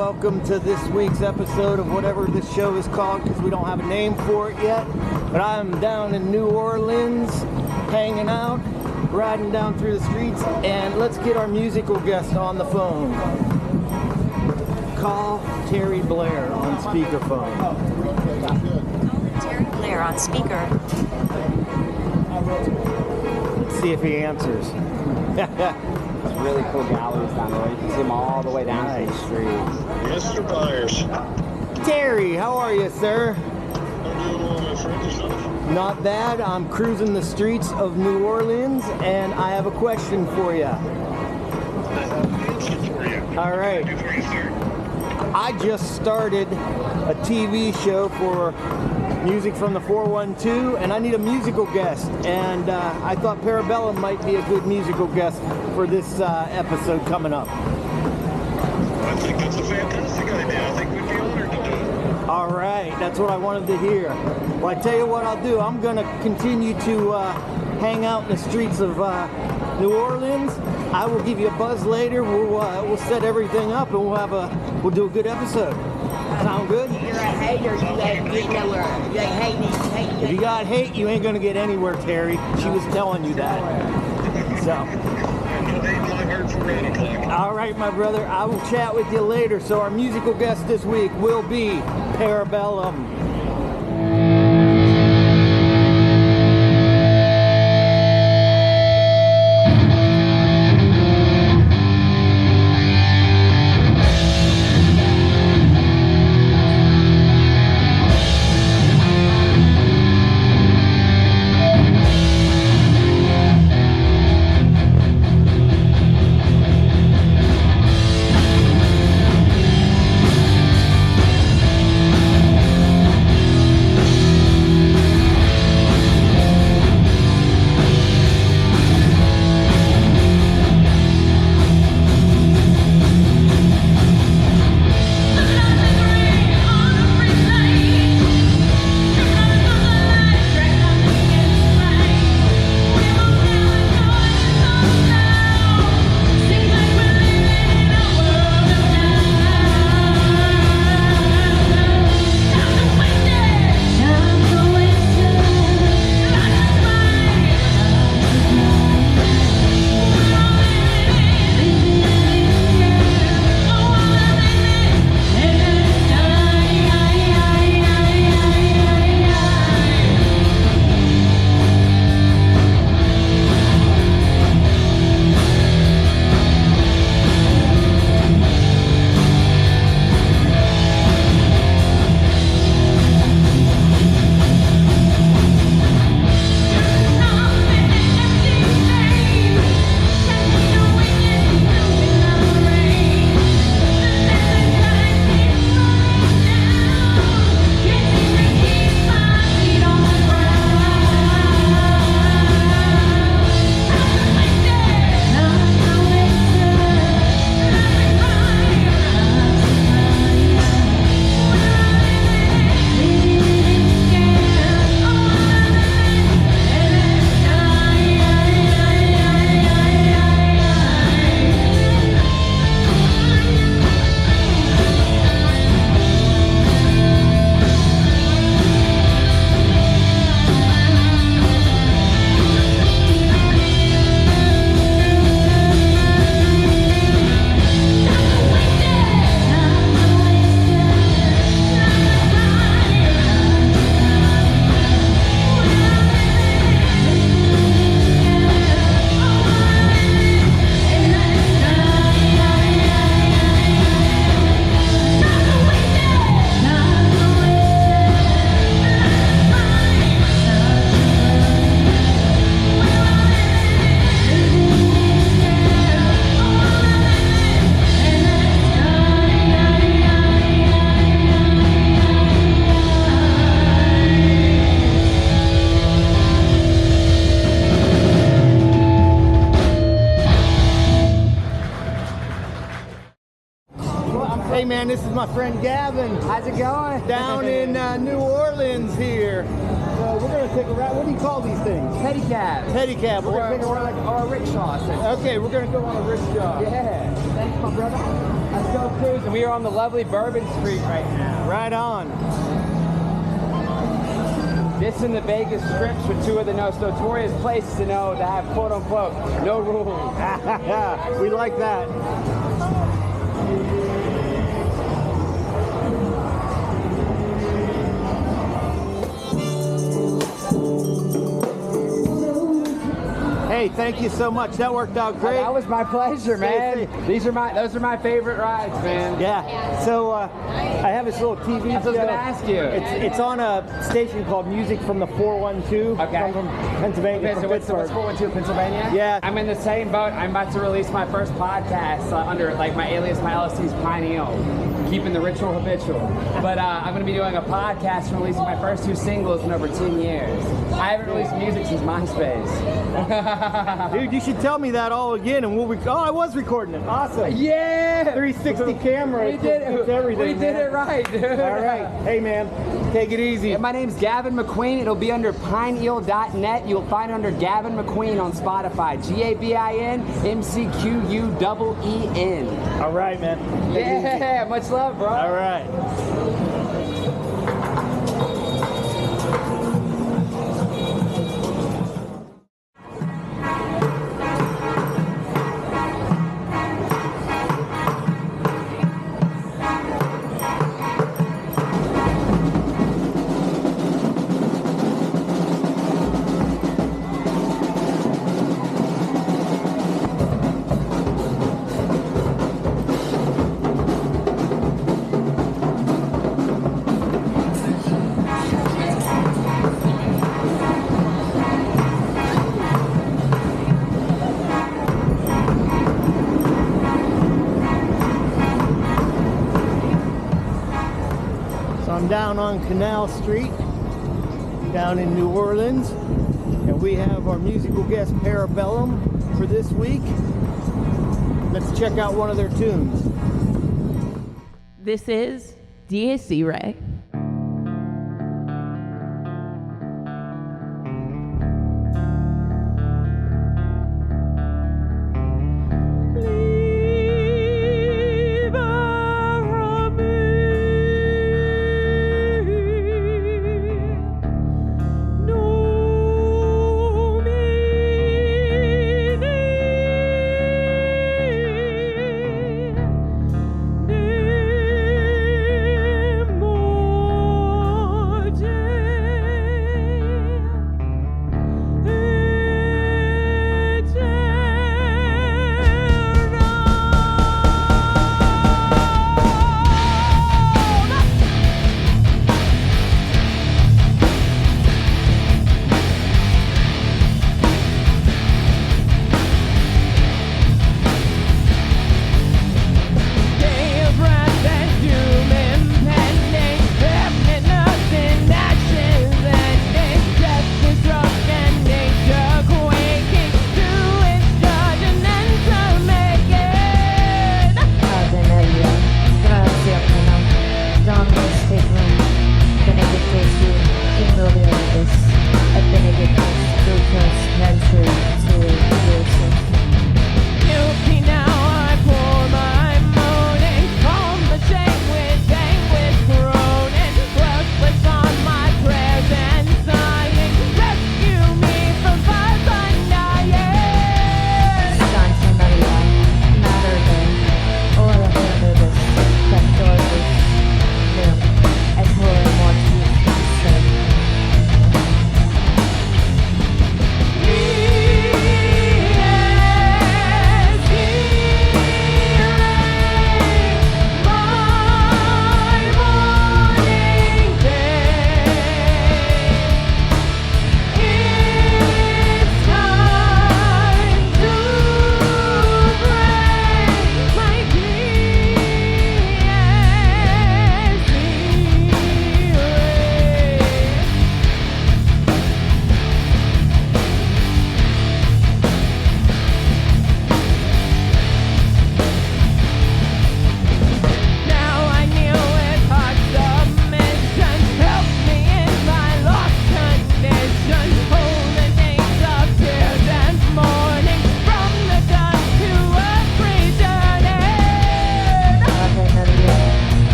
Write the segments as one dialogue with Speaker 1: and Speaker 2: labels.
Speaker 1: welcome to this week's episode of whatever this show is called, because we don't have a name for it yet. But I'm down in New Orleans, hanging out, riding down through the streets, and let's get our musical guest on the phone. Call Terry Blair on speakerphone.
Speaker 2: Call Terry Blair on speaker.
Speaker 1: Let's see if he answers.
Speaker 3: Really cool galleries down there. You can see them all the way down to the street.
Speaker 4: Mr. Byers.
Speaker 1: Terry, how are you, sir?
Speaker 4: I'm doing well, my friend. Yourself?
Speaker 1: Not bad. I'm cruising the streets of New Orleans, and I have a question for you.
Speaker 4: I have an answer for you.
Speaker 1: All right.
Speaker 4: What can I do for you, sir?
Speaker 1: I just started a TV show for Music from the 412, and I need a musical guest, and I thought Para Bellum might be a good musical guest for this episode coming up.
Speaker 4: I think that's a fantastic idea. I think we'd be honored to do it.
Speaker 1: All right, that's what I wanted to hear. Well, I tell you what I'll do. I'm going to continue to hang out in the streets of New Orleans. I will give you a buzz later. We'll set everything up, and we'll do a good episode. Sound good?
Speaker 5: You're a hater, you ain't getting nowhere. You ain't hating,
Speaker 1: If you got hate, you ain't gonna get anywhere, Terry. She was telling you that. So. All right, my brother. I will chat with you later. So our musical guest this week will be Para Bellum. Hey man, this is my friend Gavin.
Speaker 3: How's it going?
Speaker 1: Down in New Orleans here. So we're gonna take a ride. What do you call these things?
Speaker 3: Pedicab.
Speaker 1: Pedicab. We're gonna take a ride.
Speaker 3: Or a rickshaw.
Speaker 1: Okay, we're gonna go on a rickshaw.
Speaker 3: Yeah. Thanks, my brother. Let's go cruising. We are on the lovely Bourbon Street right now.
Speaker 1: Right on.
Speaker 3: This and the Vegas strips are two of the most notorious places to know that have quote unquote no rules.
Speaker 1: We like that. Hey, thank you so much. That worked out great.
Speaker 3: That was my pleasure, man.
Speaker 1: Stay safe.
Speaker 3: Those are my favorite rides, man.
Speaker 1: Yeah. So I have this little TV
Speaker 3: That's what I was
Speaker 1: show.
Speaker 3: gonna ask you.
Speaker 1: It's on a station called Music from the 412.
Speaker 3: Okay.
Speaker 1: I'm from Pennsylvania.
Speaker 3: Okay,
Speaker 1: from
Speaker 3: so what's
Speaker 1: Pittsburgh.
Speaker 3: 412 Pennsylvania?
Speaker 1: Yeah.
Speaker 3: I'm in the same boat. I'm about to release my first podcast under like my alias, my LLC's Pineal, keeping the ritual habitual. But I'm going to be doing a podcast and releasing my first 2 singles in over 10 years. I haven't released music since MySpace.
Speaker 1: Dude, you should tell me that all again, and we'll. Oh, I was recording it. Awesome.
Speaker 3: Yeah.
Speaker 1: 360 camera.
Speaker 3: We did
Speaker 1: It's everything.
Speaker 3: We did it right, dude.
Speaker 1: All right. Hey, man. Take it easy.
Speaker 3: My name's Gavin McQueen. It'll be under pineal.net. You'll find it under Gavin McQueen on Spotify. GAVIN MCQUEEN.
Speaker 1: All right, man. Take it easy.
Speaker 3: Yeah, much love, bro.
Speaker 1: All right. I'm down on Canal Street, down in New Orleans, and we have our musical guest Para Bellum for this week. Let's check out one of their tunes.
Speaker 6: This is DSC Ray.
Speaker 7: Nemo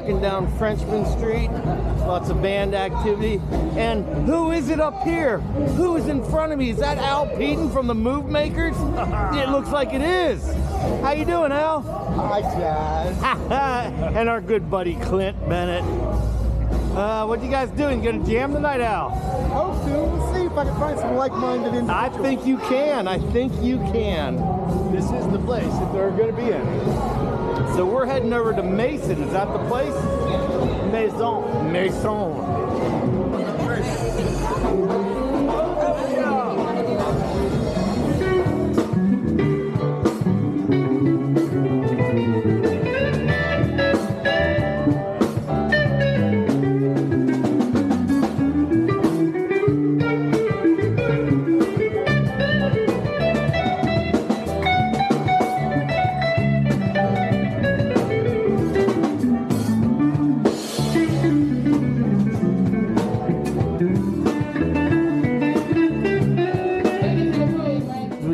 Speaker 1: walking down Frenchman Street. Lots of band activity. And who is it up here? Who is in front of me? Is that Al Peden from the Move Makers? It looks like it is. How you doing, Al?
Speaker 7: Hi, Jazz.
Speaker 1: And our good buddy Clint Bennett. What you guys doing? You gonna jam tonight, Al?
Speaker 7: Hope to. We'll see if I can find some like-minded individuals.
Speaker 1: I think you can. I think you can.
Speaker 7: This is the place if there are going to be any.
Speaker 1: So we're heading over to Mason. Is that the place?
Speaker 7: Maison.
Speaker 1: Mason.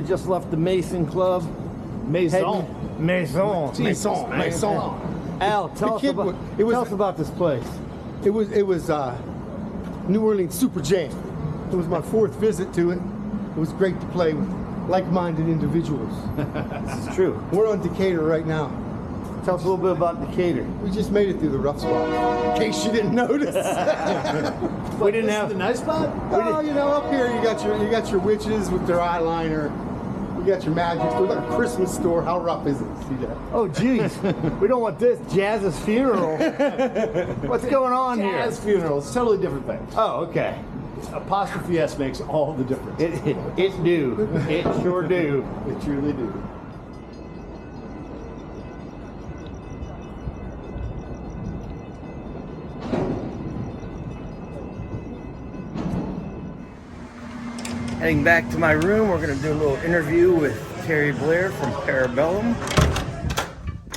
Speaker 1: Just left the Mason Club.
Speaker 7: Maison.
Speaker 1: Maison. Al, tell us about this place.
Speaker 7: It was New Orleans Super Jam. It was my 4th visit to it. It was great to play with like-minded individuals.
Speaker 1: This is true.
Speaker 7: We're on Decatur right now.
Speaker 1: Tell us a little bit about Decatur.
Speaker 7: We just made it through the rough spot. In case you didn't notice.
Speaker 1: We didn't have
Speaker 7: the nice spot. Oh, you know, up here you got your witches with their eyeliner. You got your magic store. We got a Christmas store. How rough is it? See that?
Speaker 1: Oh, geez. We don't want this. Jazz's funeral. What's going on here?
Speaker 7: Jazz funeral. It's a totally different thing.
Speaker 1: Oh, okay.
Speaker 7: Apostrophe S makes all the difference.
Speaker 1: It do. It sure do.
Speaker 7: It truly do.
Speaker 1: Heading back to my room, we're going to do a little interview with Terry Blair from Para Bellum.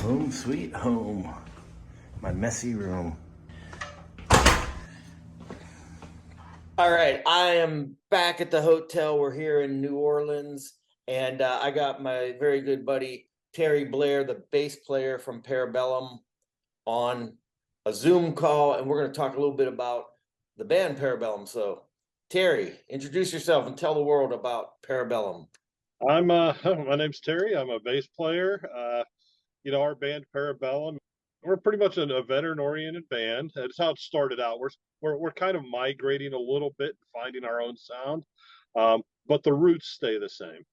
Speaker 1: Home sweet home. My messy room. All right, I am back at the hotel. We're here in New Orleans, and I got my very good buddy Terry Blair, the bass player from Para Bellum, on a Zoom call, and we're going to talk a little bit about the band Para Bellum. So, Terry, introduce yourself and tell the world about Para Bellum.
Speaker 4: I'm my name's Terry. I'm a bass player. Our band Para Bellum, we're pretty much a veteran-oriented band. That's how it started out. We're kind of migrating a little bit, finding our own sound, but the roots stay the same.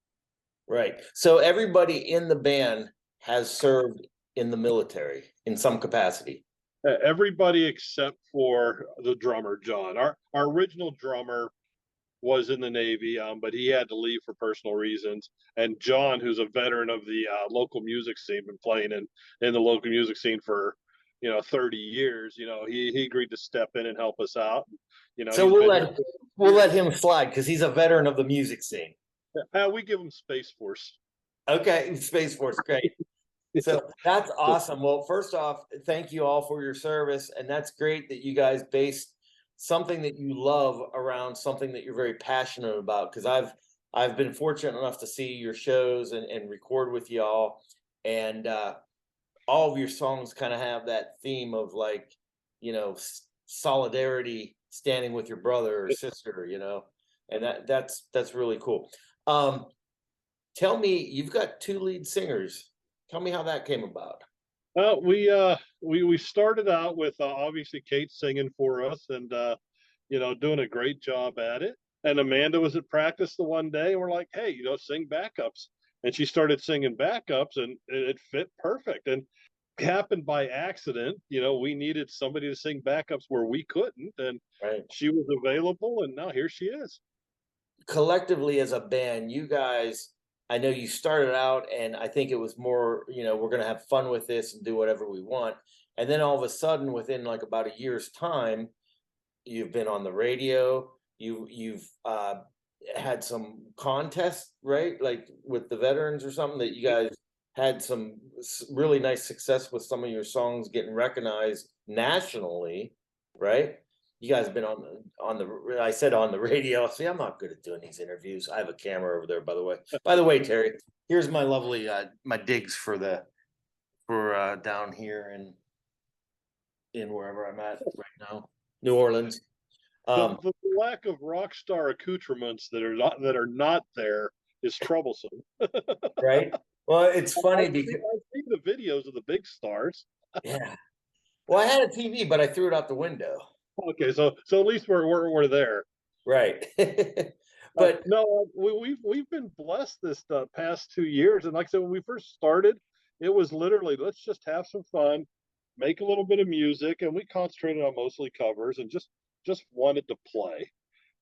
Speaker 1: Right. So everybody in the band has served in the military in some capacity.
Speaker 4: Everybody except for the drummer, John. Our original drummer was in the Navy, but he had to leave for personal reasons. And John, who's a veteran of the local music scene, been playing in the local music scene for 30 years. He agreed to step in and help us out.
Speaker 1: So we'll let him slide because he's a veteran of the music scene.
Speaker 4: We give him Space Force.
Speaker 1: Okay, Space Force, great. So that's awesome. Well, first off, thank you all for your service, and that's great that you guys based something that you love around something that you're very passionate about. Because I've been fortunate enough to see your shows and record with y'all, and all of your songs kind of have that theme of solidarity, standing with your brother or sister, and that's really cool. Tell me, you've got 2 lead singers. Tell me how that came about.
Speaker 4: We started out with obviously Kate singing for us and doing a great job at it. And Amanda was at practice the one day, and we're like, hey, sing backups. And she started singing backups, and it fit perfect. And it happened by accident. We needed somebody to sing backups where we couldn't, and
Speaker 1: right.
Speaker 4: She was available, and now here she is.
Speaker 1: Collectively as a band, you guys, I know you started out, and I think it was more, we're going to have fun with this and do whatever we want. And then all of a sudden, within about a year's time, you've been on the radio. You've had some contests, right? Like with the veterans or something, that you guys had some really nice success with some of your songs getting recognized nationally, right? You guys have been on the I said on the radio. See, I'm not good at doing these interviews. I have a camera over there, by the way. By the way, Terry, here's my lovely my digs for down here, and
Speaker 8: in wherever I'm at right now, New Orleans.
Speaker 4: The lack of rock star accoutrements that are not there is troublesome.
Speaker 8: Right. Well, it's funny because
Speaker 4: I've seen the videos of the big stars.
Speaker 8: yeah. Well, I had a TV, but I threw it out the window.
Speaker 4: Okay, so at least we're there.
Speaker 8: Right. But
Speaker 4: no, we've been blessed this past 2 years, and like I said, when we first started, it was literally let's just have some fun, make a little bit of music, and we concentrated on mostly covers and just wanted to play.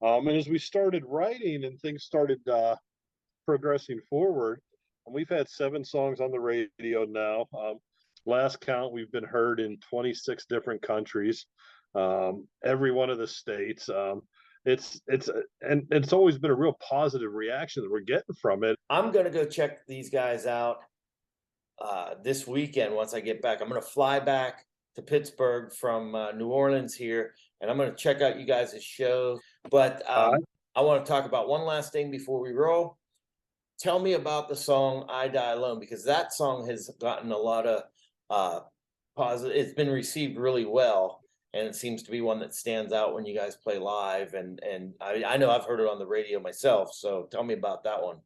Speaker 4: And as we started writing and things started progressing forward, and we've had 7 songs on the radio now. Last count, we've been heard in 26 different countries, every one of the states. It's always been a real positive reaction that we're getting from it.
Speaker 8: I'm gonna go check these guys out this weekend. Once I get back, I'm gonna fly back to Pittsburgh from New Orleans here, and I'm gonna check out you guys' show. But I want to talk about one last thing before we roll. Tell me about the song "I Die Alone," because that song has gotten a lot of positive. It's been received really well, and it seems to be one that stands out when you guys play live. And I know I've heard it on the radio myself. So tell me about that one.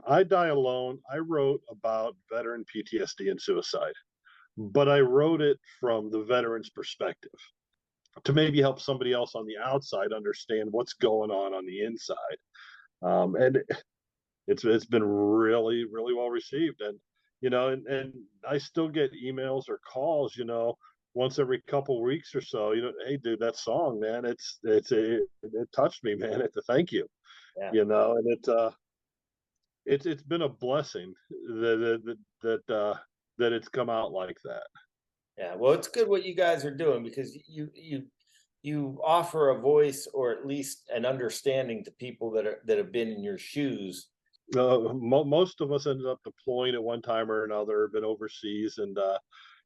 Speaker 4: I Die Alone, I wrote about veteran PTSD and suicide, but I wrote it from the veteran's perspective to maybe help somebody else on the outside understand what's going on the inside. And it's been really, really well received. And, and I still get emails or calls, once every couple weeks or so, hey dude, that song, man, it touched me, man. Thank you.
Speaker 8: Yeah.
Speaker 4: And it's been a blessing that it's come out like that.
Speaker 8: Yeah, well, it's good what you guys are doing, because you offer a voice, or at least an understanding, to people that have been in your shoes.
Speaker 4: Most of us ended up deploying at one time or another, been overseas, and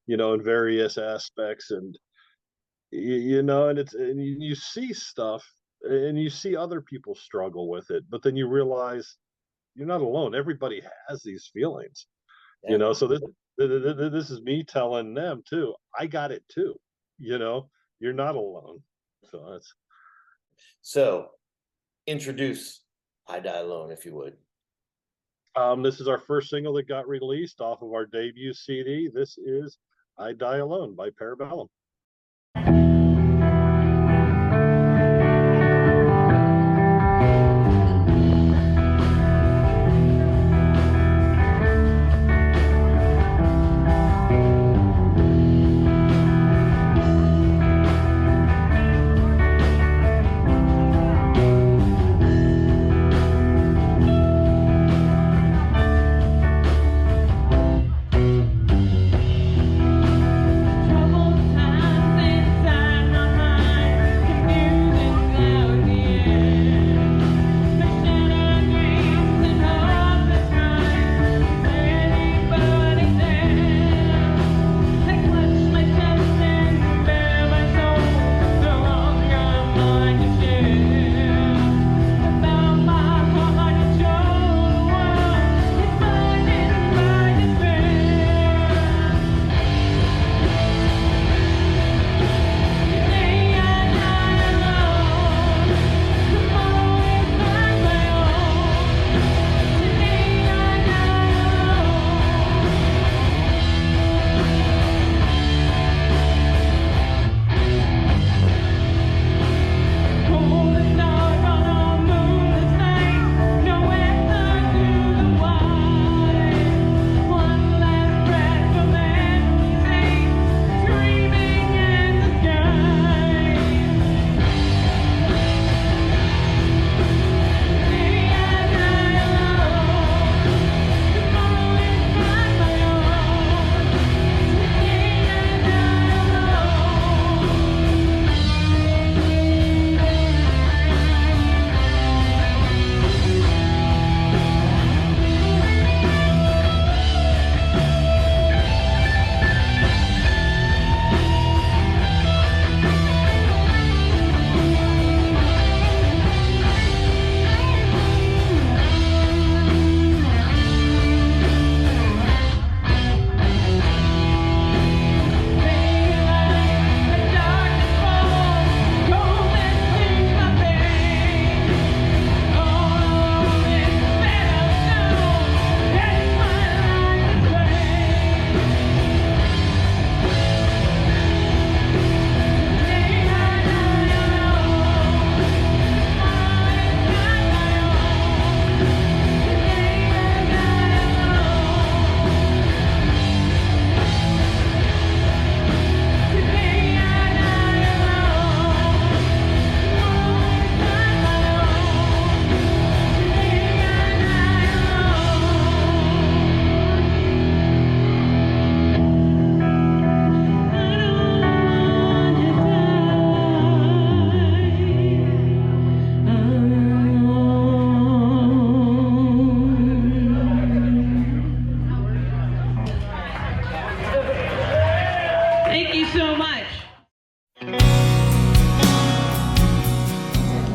Speaker 4: in various aspects, and and you see stuff, and you see other people struggle with it, but then you realize you're not alone. Everybody has these feelings.
Speaker 8: Yeah.
Speaker 4: So this is me telling them too, I got it too. You're not alone.
Speaker 8: So introduce "I Die Alone," if you would.
Speaker 4: This is our first single that got released off of our debut CD. This is "I Die Alone" by Para Bellum.
Speaker 6: Troubled times.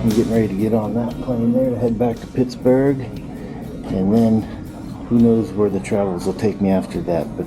Speaker 1: I'm getting ready to get on that plane there to head back to Pittsburgh, and then who knows where the travels will take me after that. But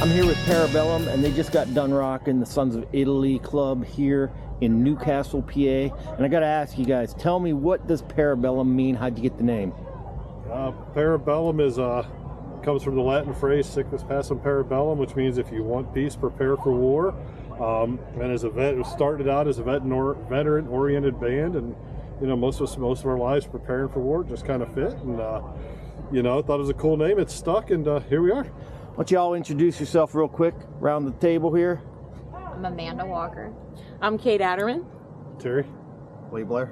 Speaker 1: I'm here with Para Bellum, and they just got done rocking the Sons of Italy Club here in Newcastle, PA. And I gotta ask you guys, tell me, what does Para Bellum mean? How'd you get the name?
Speaker 4: Para Bellum is comes from the Latin phrase "sickness passum para bellum," which means if you want peace, prepare for war. And as a vet, it started out as a veteran-oriented band, and you know, most of our lives preparing for war just kind of fit, and you know, thought it was a cool name. It stuck, and here we are.
Speaker 1: Why don't you all introduce yourself real quick around the table here?
Speaker 9: I'm Amanda Walker.
Speaker 10: I'm Kate Adderman.
Speaker 4: Terry.
Speaker 1: Lee Blair.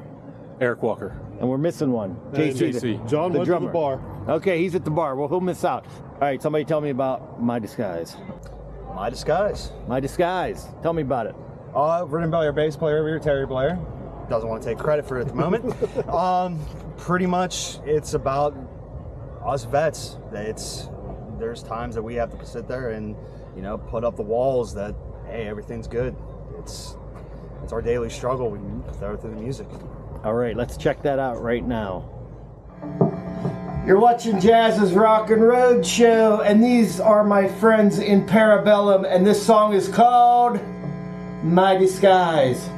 Speaker 11: Eric Walker.
Speaker 1: And we're missing one.
Speaker 11: JC.
Speaker 4: John went to the bar.
Speaker 1: Okay, he's at the bar. Well, he'll miss out. All right, somebody tell me about My Disguise.
Speaker 12: My Disguise.
Speaker 1: My Disguise. Tell me about it.
Speaker 12: Vernon Bell, our bass player over here, Terry Blair. Doesn't want to take credit for it at the moment. Pretty much, it's about us vets. There's times that we have to sit there and, you know, put up the walls that, hey, everything's good. It's our daily struggle. We throw it through the music.
Speaker 1: All right, let's check that out right now. You're watching Jazz's Rockin Roadshow, and these are my friends in Para Bellum, and this song is called My Disguise.